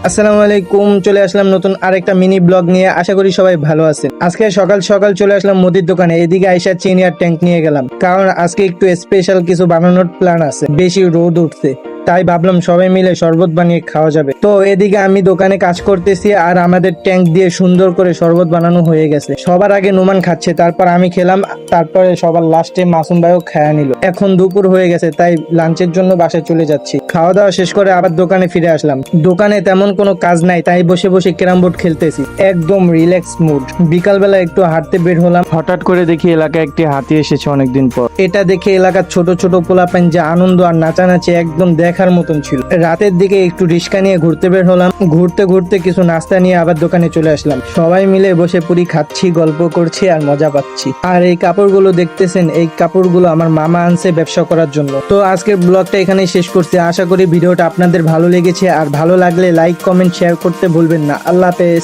আসসালামু আলাইকুম, চলে আসলাম নতুন আরেকটা মিনি ব্লগ নিয়ে। আশা করি সবাই ভালো আছেন। আজকে সকাল সকাল চলে আসলাম মুদির দোকানে। এদিকে আইসা চিনি আর ট্যাঙ্ক নিয়ে গেলাম, কারণ আজকে একটু স্পেশাল কিছু বানানোর প্ল্যান আছে। বেশি রোদ উঠছে, তাই ভাবলাম সবাই মিলে শরবত বানিয়ে খাওয়া যাবে। তো এদিকে আমি দোকানে কাজ করতেছি আর আমাদের ট্যাঙ্ক দিয়ে সুন্দর করে শরবত বানানো হয়ে গেছে। সবার আগে নোমান খাচ্ছে, তারপর আমি খেলাম, তারপরে সবার লাস্টে মাসুম ভাইও খায়া নিল। এখন দুপুর হয়ে গেছে, তাই লাঞ্চের জন্য বাসায় চলে যাচ্ছি। খাওয়া দাওয়া শেষ করে আবার দোকানে ফিরে আসলাম। দোকানে তেমন কোনো কাজ নাই, তাই বসে বসে ক্যারাম বোর্ড খেলতেছি। একদম রিল্যাক্স মুড। বিকালবেলা একটু হাঁটতে বের হলাম, হঠাৎ করে দেখি এলাকায় একটি হাতি এসেছে অনেকদিন পর। এটা দেখে এলাকার ছোট ছোট পোলাপান যে আনন্দ আর নাচানাচি একদম দেখার মতন ছিল। রাতের দিকে একটু রিস্কা নিয়ে ঘুরতে বের হলাম। ঘুরতে ঘুরতে কিছু নাস্তা নিয়ে আবার দোকানে চলে আসলাম। সবাই মিলে বসে পুরি খাচ্ছি, গল্প করছি আর মজা পাচ্ছি। আর এই কাপড়গুলো দেখতেছেন, এই কাপড়গুলো আমার মামা আনছে ব্যবসা করার জন্য। তো আজকের ব্লগটা এখানেই শেষ করছি। আশা করি ভিডিওটা আপনাদের ভালো লেগেছে, আর ভালো লাগলে লাইক কমেন্ট শেয়ার করতে ভুলবেন না। আল্লাহ হাফেজ।